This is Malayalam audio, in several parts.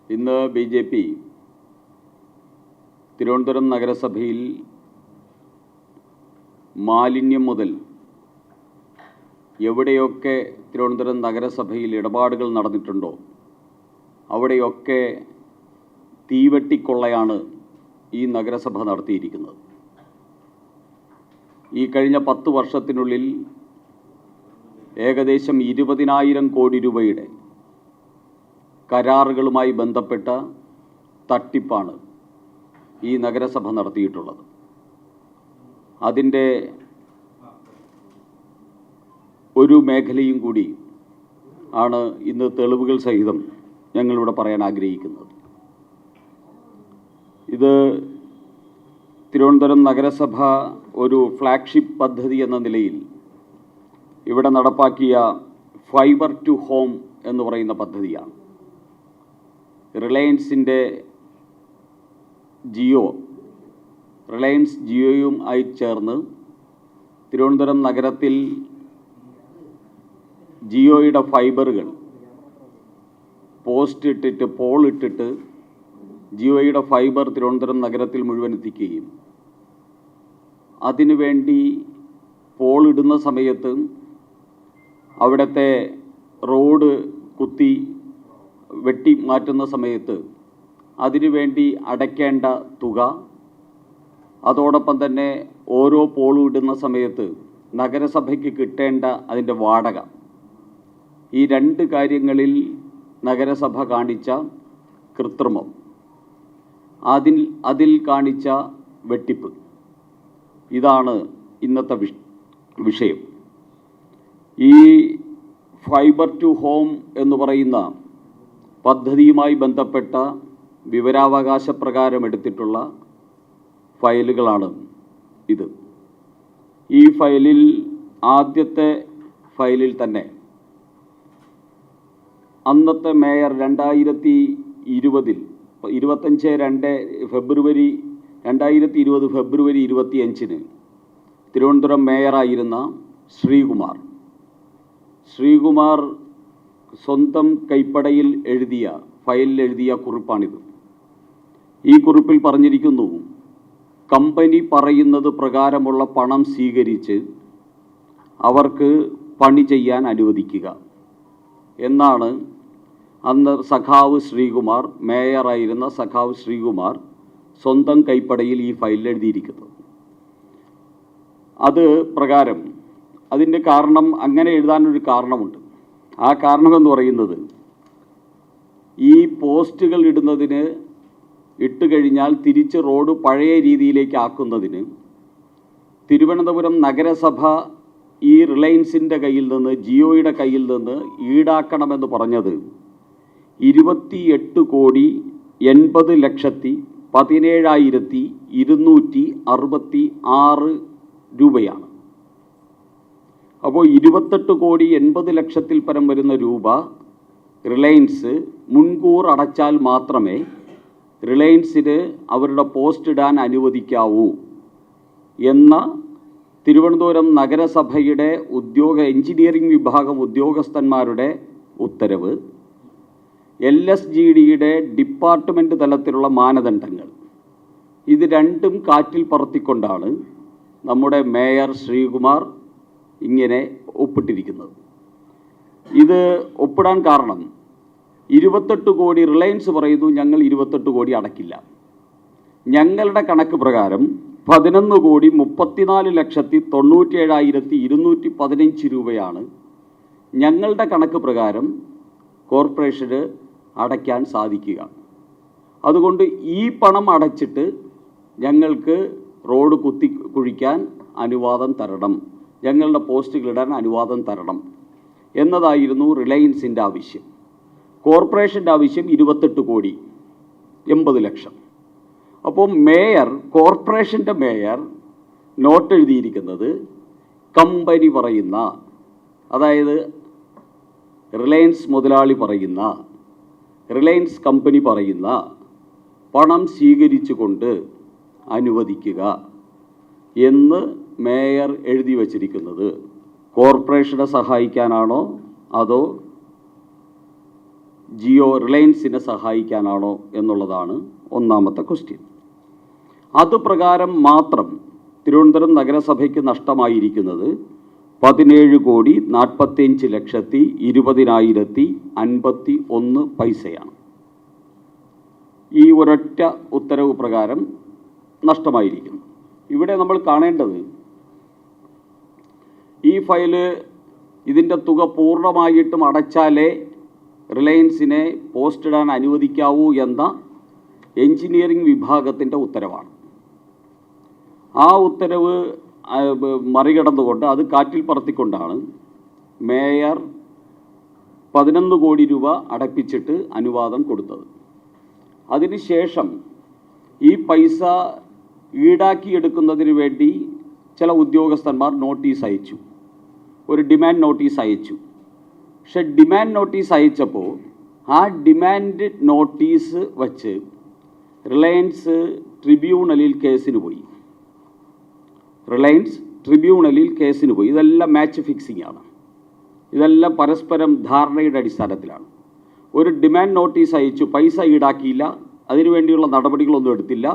ഇന്ന് BJP തിരുവനന്തപുരം നഗരസഭയിൽ മാലിന്യം മുതൽ എവിടെയൊക്കെ തിരുവനന്തപുരം നഗരസഭയിൽ ഇടപാടുകൾ നടന്നിട്ടുണ്ടോ അവിടെയൊക്കെ തീവെട്ടിക്കൊള്ളയാണ് ഈ നഗരസഭ നടത്തിയിരിക്കുന്നത്. ഈ കഴിഞ്ഞ 10 വർഷത്തിനുള്ളിൽ ഏകദേശം 20,000 കോടി രൂപയുടെ കരാറുകളുമായി ബന്ധപ്പെട്ട തട്ടിപ്പാണ് ഈ നഗരസഭ നടത്തിയിട്ടുള്ളത്. അതിൻ്റെ ഒരു മേഖലയും കൂടി ആണ് ഇന്ന് തെളിവുകൾ സഹിതം ഞങ്ങളിവിടെ പറയാൻ ആഗ്രഹിക്കുന്നത്. ഇത് തിരുവനന്തപുരം നഗരസഭ ഒരു ഫ്ലാഗ്ഷിപ്പ് പദ്ധതി എന്ന നിലയിൽ ഇവിടെ നടപ്പാക്കിയ ഫൈബർ ടു ഹോം എന്ന് പറയുന്ന പദ്ധതിയാണ്. റിലയൻസിൻ്റെ റിലയൻസ് ജിയോയും ആയി ചേർന്ന് തിരുവനന്തപുരം നഗരത്തിൽ ജിയോയുടെ ഫൈബറുകൾ പോസ്റ്റ് ഇട്ടിട്ട് പോൾ ഇട്ടിട്ട് ജിയോയുടെ ഫൈബർ തിരുവനന്തപുരം നഗരത്തിൽ മുഴുവൻ എത്തിക്കുകയും അതിനുവേണ്ടി പോൾ ഇടുന്ന സമയത്ത് അവിടുത്തെ റോഡ് കുത്തി വെട്ടി മാറ്റുന്ന സമയത്ത് അതിനുവേണ്ടി അടയ്ക്കേണ്ട തുക, അതോടൊപ്പം തന്നെ ഓരോ പോളും ഇടുന്ന സമയത്ത് നഗരസഭയ്ക്ക് കിട്ടേണ്ട അതിൻ്റെ വാടക, ഈ 2 കാര്യങ്ങളിൽ നഗരസഭ കാണിച്ച കൃത്രിമം, അതിൽ കാണിച്ച വെട്ടിപ്പ്, ഇതാണ് ഇന്നത്തെ വിഷയം. ഈ ഫൈബർ ടു ഹോം എന്ന് പറയുന്ന പദ്ധതിയുമായി ബന്ധപ്പെട്ട വിവരാവകാശ പ്രകാരം എടുത്തിട്ടുള്ള ഫയലുകളാണ് ഇത്. ഈ ഫയലിൽ ആദ്യത്തെ ഫയലിൽ തന്നെ അന്നത്തെ മേയർ 2020 ഫെബ്രുവരി 25-ന് തിരുവനന്തപുരം മേയറായിരുന്ന ശ്രീകുമാർ സ്വന്തം കൈപ്പടയിൽ ഫയലിൽ എഴുതിയ കുറിപ്പാണിത്. ഈ കുറിപ്പിൽ പറഞ്ഞിരിക്കുന്നു, കമ്പനി പറയുന്നത് പ്രകാരമുള്ള പണം സ്വീകരിച്ച് അവർക്ക് പണി ചെയ്യാൻ അനുവദിക്കുക എന്നാണ് അന്ന് മേയറായിരുന്ന സഖാവ് ശ്രീകുമാർ സ്വന്തം കൈപ്പടയിൽ ഈ ഫയലിൽ എഴുതിയിരിക്കുന്നത്. അത് പ്രകാരം അതിൻ്റെ കാരണം, അങ്ങനെ എഴുതാനൊരു കാരണമുണ്ട്. ആ കാരണമെന്ന് പറയുന്നത്, ഈ പോസ്റ്റുകൾ ഇട്ട് കഴിഞ്ഞാൽ തിരിച്ച് റോഡ് പഴയ രീതിയിലേക്ക് ആക്കുന്നതിന് തിരുവനന്തപുരം നഗരസഭ ഈ റിലയൻസിൻ്റെ കയ്യിൽ നിന്ന്, ജിയോയുടെ കയ്യിൽ നിന്ന് ഈടാക്കണമെന്ന് പറഞ്ഞത് 28,80,17,266 രൂപയാണ്. അപ്പോൾ 28,80,00,000 പരം വരുന്ന രൂപ റിലയൻസ് മുൻകൂർ അടച്ചാൽ മാത്രമേ റിലയൻസിന് അവരുടെ പോസ്റ്റ് ഇടാൻ അനുവദിക്കാവൂ എന്ന തിരുവനന്തപുരം നഗരസഭയുടെ എഞ്ചിനീയറിംഗ് വിഭാഗം ഉദ്യോഗസ്ഥന്മാരുടെ ഉത്തരവ്, LSGDയുടെ ഡിപ്പാർട്ട്മെൻറ്റ് തലത്തിലുള്ള മാനദണ്ഡങ്ങൾ, ഇത് രണ്ടും കാറ്റിൽ പറത്തിക്കൊണ്ടാണ് നമ്മുടെ മേയർ ശ്രീകുമാർ ഇങ്ങനെ ഒപ്പിട്ടിരിക്കുന്നത്. ഇത് ഒപ്പിടാൻ കാരണം 28 കോടി റിലയൻസ് പറയുന്നു, ഞങ്ങൾ 28 കോടി അടക്കില്ല. ഞങ്ങളുടെ കണക്ക് പ്രകാരം 11,34,97,215 രൂപയാണ് ഞങ്ങളുടെ കണക്ക് പ്രകാരം കോർപ്പറേഷന് അടയ്ക്കാൻ സാധിക്കുക. അതുകൊണ്ട് ഈ പണം അടച്ചിട്ട് ഞങ്ങൾക്ക് റോഡ് കുഴിക്കാൻ അനുവാദം തരണം, ഞങ്ങളുടെ പോസ്റ്റുകളിടാൻ അനുവാദം തരണം എന്നതായിരുന്നു റിലയൻസിൻ്റെ ആവശ്യം. കോർപ്പറേഷൻ്റെ ആവശ്യം 28,80,00,000. അപ്പോൾ കോർപ്പറേഷൻ്റെ മേയർ നോട്ട് എഴുതിയിരിക്കുന്നത് കമ്പനി പറയുന്ന, അതായത് റിലയൻസ് മുതലാളി പറയുന്ന, റിലയൻസ് കമ്പനി പറയുന്ന പണം സ്വീകരിച്ചുകൊണ്ട് അനുവദിക്കുക എന്ന് മേയർ എഴുതി വച്ചിരിക്കുന്നത് കോർപ്പറേഷനെ സഹായിക്കാനാണോ അതോ റിലയൻസിനെ സഹായിക്കാനാണോ എന്നുള്ളതാണ് ഒന്നാമത്തെ ക്വസ്റ്റ്യൻ. അതുപ്രകാരം മാത്രം തിരുവനന്തപുരം നഗരസഭയ്ക്ക് നഷ്ടമായിരിക്കുന്നത് 17,45,20,051 പൈസയാണ്. ഈ ഒരൊറ്റ ഉത്തരവ് പ്രകാരം നഷ്ടമായിരിക്കുന്നു. ഇവിടെ നമ്മൾ കാണേണ്ടത് ഈ ഫയല് ഇതിൻ്റെ തുക പൂർണ്ണമായിട്ടും അടച്ചാലേ റിലയൻസിനെ പോസ്റ്റ് ഇടാൻ അനുവദിക്കാവൂ എന്ന എഞ്ചിനീയറിംഗ് വിഭാഗത്തിൻ്റെ ഉത്തരവാണ്. ആ ഉത്തരവ് മറികടന്നുകൊണ്ട് അത് കാറ്റിൽ പറത്തിക്കൊണ്ടാണ് മേയർ 11 കോടി രൂപ അടപ്പിച്ചിട്ട് അനുവാദം കൊടുത്തത്. അതിനുശേഷം ഈ പൈസ ഈടാക്കിയെടുക്കുന്നതിന് വേണ്ടി ചില ഉദ്യോഗസ്ഥന്മാർ നോട്ടീസ് അയച്ചു, ഒരു ഡിമാൻഡ് നോട്ടീസ് അയച്ചു. പക്ഷെ ഡിമാൻഡ് നോട്ടീസ് അയച്ചപ്പോൾ ആ ഡിമാൻഡ് നോട്ടീസ് വച്ച് റിലയൻസ് ട്രിബ്യൂണലിൽ കേസിന് പോയി. ഇതെല്ലാം മാച്ച് ഫിക്സിംഗ് ആണ്. ഇതെല്ലാം പരസ്പരം ധാരണയുടെ അടിസ്ഥാനത്തിലാണ്. ഒരു ഡിമാൻഡ് നോട്ടീസ് അയച്ചു, പൈസ ഈടാക്കിയില്ല, അതിനുവേണ്ടിയുള്ള നടപടികളൊന്നും എടുത്തില്ല,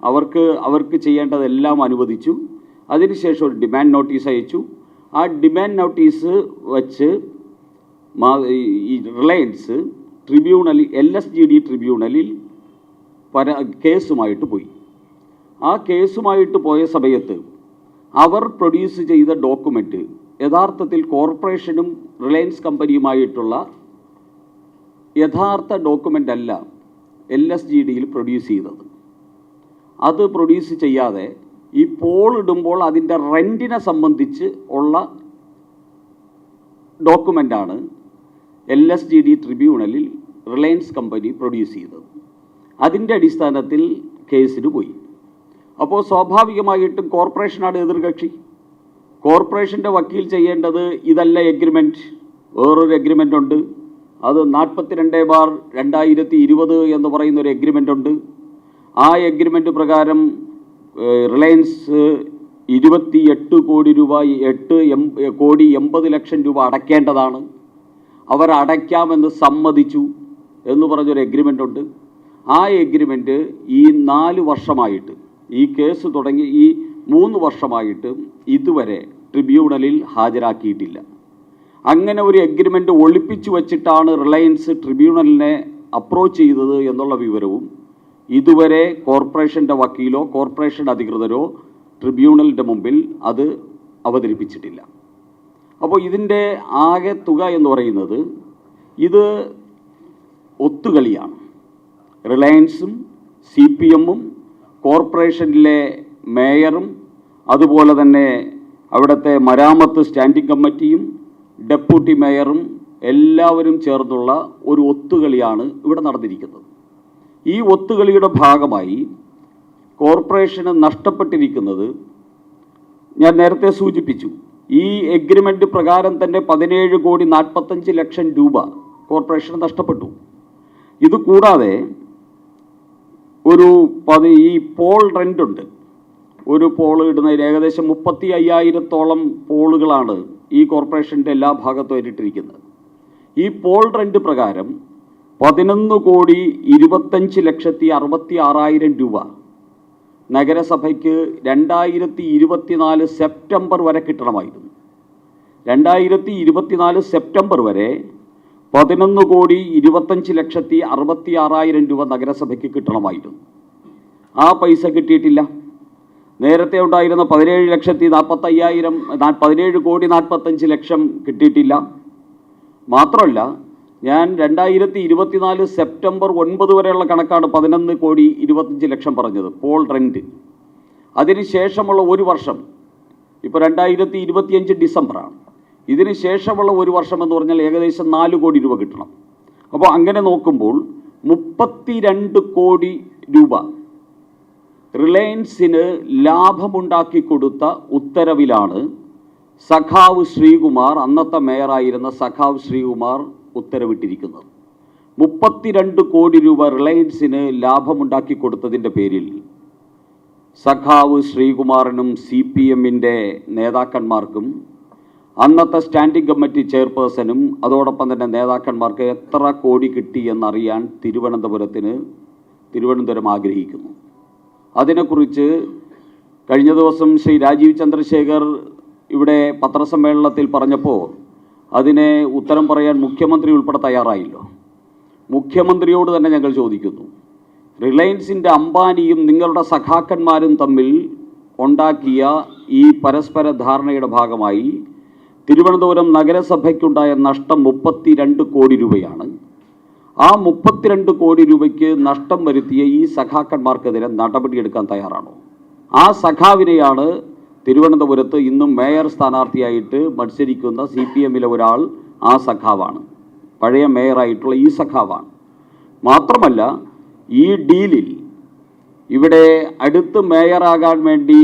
അവർക്ക് ചെയ്യേണ്ടതെല്ലാം അനുവദിച്ചു. അതിനുശേഷം ഒരു ഡിമാൻഡ് നോട്ടീസ് അയച്ചു. ആ ഡിമാൻഡ് നോട്ടീസ് വച്ച് ഈ റിലയൻസ് ട്രിബ്യൂണലിൽ LSGD ട്രിബ്യൂണലിൽ കേസുമായിട്ട് പോയി. ആ കേസുമായിട്ട് പോയ സമയത്ത് അവർ പ്രൊഡ്യൂസ് ചെയ്ത ഡോക്യുമെൻ്റ് യഥാർത്ഥത്തിൽ കോർപ്പറേഷനും റിലയൻസ് കമ്പനിയുമായിട്ടുള്ള യഥാർത്ഥ ഡോക്യുമെൻ്റ് അല്ല LSGDയിൽ പ്രൊഡ്യൂസ് ചെയ്തത്. അത് പ്രൊഡ്യൂസ് ചെയ്യാതെ ഈ പോൾ ഇടുമ്പോൾ അതിൻ്റെ റെൻറ്റിനെ സംബന്ധിച്ച് ഉള്ള ഡോക്യുമെൻ്റാണ് LSGD ട്രിബ്യൂണലിൽ റിലയൻസ് കമ്പനി പ്രൊഡ്യൂസ് ചെയ്തത്. അതിൻ്റെ അടിസ്ഥാനത്തിൽ കേസിന് പോയി. അപ്പോൾ സ്വാഭാവികമായിട്ടും കോർപ്പറേഷനാണ് എതിർകക്ഷി. കോർപ്പറേഷൻ്റെ വക്കീൽ ചെയ്യേണ്ടത് ഇതല്ല എഗ്രിമെൻറ്റ്, വേറൊരു എഗ്രിമെൻ്റ് ഉണ്ട്, അത് 42/2020 എന്ന് പറയുന്നൊരു എഗ്രിമെൻ്റ് ഉണ്ട്. ആ എഗ്രിമെൻ്റ് പ്രകാരം റിലയൻസ് 28 കോടി രൂപ 8,80,00,000 രൂപ അടയ്ക്കേണ്ടതാണ്. അവരടയ്ക്കാമെന്ന് സമ്മതിച്ചു എന്ന് പറഞ്ഞൊരു എഗ്രിമെൻ്റ് ഉണ്ട്. ആ എഗ്രിമെൻ്റ് ഈ 4 വർഷമായിട്ട്, ഈ കേസ് തുടങ്ങി ഈ 3 വർഷമായിട്ട് ഇതുവരെ ട്രിബ്യൂണലിൽ ഹാജരാക്കിയിട്ടില്ല. അങ്ങനെ ഒരു എഗ്രിമെൻ്റ് ഒളിപ്പിച്ചു വച്ചിട്ടാണ് റിലയൻസ് ട്രിബ്യൂണലിനെ അപ്രോച്ച് ചെയ്തത് എന്നുള്ള വിവരവും ഇതുവരെ കോർപ്പറേഷൻ്റെ വക്കീലോ കോർപ്പറേഷൻ അധികൃതരോ ട്രിബ്യൂണലിൻ്റെ മുമ്പിൽ അത് അവതരിപ്പിച്ചിട്ടില്ല. അപ്പോൾ ഇതിൻ്റെ ആകെ തുക എന്ന് പറയുന്നത് ഇത് ഒത്തുകളിയാണ്. റിലയൻസും CPM-ഉം കോർപ്പറേഷനിലെ മേയറും അതുപോലെ തന്നെ അവിടുത്തെ മരാമത്ത് സ്റ്റാൻഡിംഗ് കമ്മിറ്റിയും ഡെപ്യൂട്ടി മേയറും എല്ലാവരും ചേർന്നുള്ള ഒരു ഒത്തുകളിയാണ് ഇവിടെ നടന്നിരിക്കുന്നത്. ഈ ഒത്തുകളിയുടെ ഭാഗമായി കോർപ്പറേഷന് നഷ്ടപ്പെട്ടിരിക്കുന്നത് ഞാൻ നേരത്തെ സൂചിപ്പിച്ചു. ഈ എഗ്രിമെൻ്റ് പ്രകാരം തന്നെ 17,45,00,000 രൂപ കോർപ്പറേഷന് നഷ്ടപ്പെട്ടു. ഇത് കൂടാതെ ഈ പോൾ റെൻ്റ് ഉണ്ട്. ഒരു പോൾ ഇടുന്നതിന് ഏകദേശം 35,000-ഓളം പോളുകളാണ് ഈ കോർപ്പറേഷൻ്റെ എല്ലാ ഭാഗത്തും ഇട്ടിരിക്കുന്നത്. ഈ പോൾ റെൻ്റ് പ്രകാരം 11,25,66,000 രൂപ നഗരസഭയ്ക്ക് 2024 സെപ്റ്റംബർ വരെ കിട്ടണമായിരുന്നു. 2024 സെപ്റ്റംബർ വരെ 11,25,66,000 രൂപ നഗരസഭയ്ക്ക് കിട്ടണമായിരുന്നു. ആ പൈസ കിട്ടിയിട്ടില്ല. നേരത്തെ ഉണ്ടായിരുന്ന 17,45,00,000 കിട്ടിയിട്ടില്ല. മാത്രമല്ല, ഞാൻ 2024 സെപ്റ്റംബർ 9 വരെയുള്ള കണക്കാണ് 11,25,00,000 പറഞ്ഞത് പോൾ റെൻറ്റ്. അതിനുശേഷമുള്ള ഒരു വർഷം, ഇപ്പോൾ 2025 ഡിസംബറാണ്, ഇതിന് ശേഷമുള്ള ഒരു വർഷം എന്ന് പറഞ്ഞാൽ ഏകദേശം 4 കോടി രൂപ കിട്ടണം. അപ്പോൾ അങ്ങനെ നോക്കുമ്പോൾ 32 കോടി രൂപ റിലയൻസിന് ലാഭമുണ്ടാക്കി കൊടുത്ത ഉത്തരവിലാണ് സഖാവ് ശ്രീകുമാർ, അന്നത്തെ മേയറായിരുന്ന സഖാവ് ശ്രീകുമാർ ഉത്തരവിട്ടിരിക്കുന്നത്. 32 കോടി രൂപ റിലയൻസിന് ലാഭമുണ്ടാക്കി കൊടുത്തതിൻ്റെ പേരിൽ സഖാവ് ശ്രീകുമാറിനും CPM-ൻ്റെ നേതാക്കന്മാർക്കും അന്നത്തെ സ്റ്റാൻഡിംഗ് കമ്മിറ്റി ചെയർപേഴ്സണും അതോടൊപ്പം തന്നെ നേതാക്കന്മാർക്ക് എത്ര കോടി കിട്ടി എന്നറിയാൻ തിരുവനന്തപുരം ആഗ്രഹിക്കുന്നു. അതിനെക്കുറിച്ച് കഴിഞ്ഞ ദിവസം ശ്രീ രാജീവ് ചന്ദ്രശേഖർ ഇവിടെ പത്രസമ്മേളനത്തിൽ പറഞ്ഞപ്പോൾ അതിനെ ഉത്തരം പറയാൻ മുഖ്യമന്ത്രി ഉൾപ്പെടെ തയ്യാറായില്ലോ. മുഖ്യമന്ത്രിയോട് തന്നെ ഞങ്ങൾ ചോദിക്കുന്നു, റിലയൻസിൻ്റെ അംബാനിയും നിങ്ങളുടെ സഖാക്കന്മാരും തമ്മിൽ ഉണ്ടാക്കിയ ഈ പരസ്പര ധാരണയുടെ ഭാഗമായി തിരുവനന്തപുരം നഗരസഭയ്ക്കുണ്ടായ നഷ്ടം 32 കോടി രൂപയാണ്. ആ 32 കോടി രൂപയ്ക്ക് നഷ്ടം വരുത്തിയ ഈ സഖാക്കന്മാർക്കെതിരെ നടപടിയെടുക്കാൻ തയ്യാറാണോ? ആ സഖാവിനെയാണ് തിരുവനന്തപുരത്ത് ഇന്നും മേയർ സ്ഥാനാർത്ഥിയായിട്ട് മത്സരിക്കുന്ന CPMലെ ഒരാൾ. ആ സഖാവാണ്, പഴയ മേയറായിട്ടുള്ള ഈ സഖാവാണ്. മാത്രമല്ല, ഈ ഡീലിൽ ഇവിടെ അടുത്ത് മേയറാകാൻ വേണ്ടി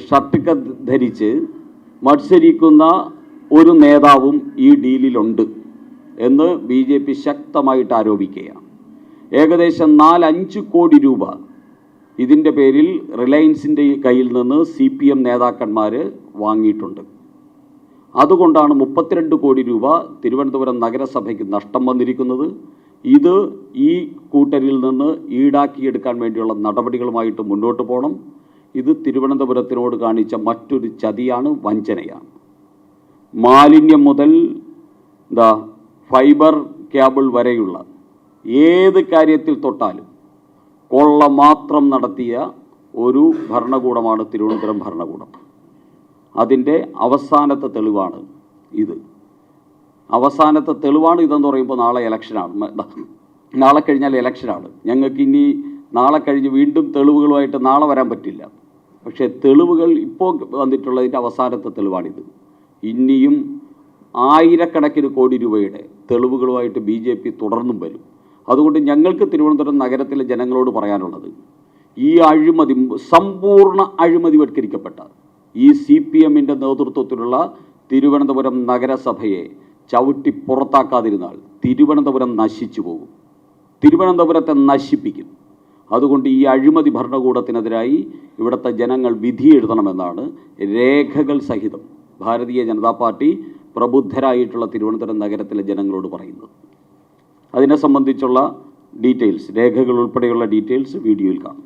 ഷർട്ടൊക്കെ ധരിച്ച് മത്സരിക്കുന്ന ഒരു നേതാവും ഈ ഡീലിലുണ്ട് എന്ന് BJP ശക്തമായിട്ട് ആരോപിക്കുകയാണ്. ഏകദേശം 4-5 കോടി രൂപ ഇതിൻ്റെ പേരിൽ റിലയൻസിൻ്റെ കയ്യിൽ നിന്ന് CPM നേതാക്കന്മാർ വാങ്ങിയിട്ടുണ്ട്. അതുകൊണ്ടാണ് 32 കോടി രൂപ തിരുവനന്തപുരം നഗരസഭയ്ക്ക് നഷ്ടം വന്നിരിക്കുന്നത്. ഇത് ഈ കൂട്ടരിൽ നിന്ന് ഈടാക്കിയെടുക്കാൻ വേണ്ടിയുള്ള നടപടികളുമായിട്ട് മുന്നോട്ട് പോകണം. ഇത് തിരുവനന്തപുരത്തിനോട് കാണിച്ച മറ്റൊരു ചതിയാണ്, വഞ്ചനയാണ്. മാലിന്യം മുതൽ ഫൈബർ കേബിൾ വരെയുള്ള ഏത് കാര്യത്തിൽ തൊട്ടാലും കൊള്ള മാത്രം നടത്തിയ ഒരു ഭരണകൂടമാണ് തിരുവനന്തപുരം ഭരണകൂടം. അതിൻ്റെ അവസാനത്തെ തെളിവാണ് ഇത്. അവസാനത്തെ തെളിവാണ് ഇതെന്ന് പറയുമ്പോൾ നാളെ ഇലക്ഷനാണ്. നാളെ കഴിഞ്ഞാൽ ഇലക്ഷനാണ്. ഞങ്ങൾക്ക് ഇനി നാളെ കഴിഞ്ഞ് വീണ്ടും തെളിവുകളുമായിട്ട് നാളെ വരാൻ പറ്റില്ല. പക്ഷേ തെളിവുകൾ ഇപ്പോൾ വന്നിട്ടുള്ളതിൻ്റെ അവസാനത്തെ തെളിവാണിത്. ഇനിയും ആയിരക്കണക്കിന് കോടി രൂപയുടെ തെളിവുകളുമായിട്ട് BJP തുടർന്നും വരും. അതുകൊണ്ട് ഞങ്ങൾക്ക് തിരുവനന്തപുരം നഗരത്തിലെ ജനങ്ങളോട് പറയാനുള്ളത്, ഈ അഴിമതി, സമ്പൂർണ്ണ അഴിമതിവൽക്കരിക്കപ്പെട്ട ഈ CPMൻ്റെ നേതൃത്വത്തിലുള്ള തിരുവനന്തപുരം നഗരസഭയെ ചവിട്ടി പുറത്താക്കാതിരുന്നാൽ തിരുവനന്തപുരം നശിച്ചു പോകും. തിരുവനന്തപുരത്തെ നശിപ്പിക്കും. അതുകൊണ്ട് ഈ അഴിമതി ഭരണകൂടത്തിനെതിരായി ഇവിടുത്തെ ജനങ്ങൾ വിധി എഴുതണമെന്നാണ് രേഖകൾ സഹിതം ഭാരതീയ ജനതാ പാർട്ടി പ്രബുദ്ധരായിട്ടുള്ള തിരുവനന്തപുരം നഗരത്തിലെ ജനങ്ങളോട് പറയുന്നത്. അതിനെ സംബന്ധിച്ചുള്ള ഡീറ്റെയിൽസ്, രേഖകൾ ഉൾപ്പെടെയുള്ള ഡീറ്റെയിൽസ് വീഡിയോയിൽ കാണും.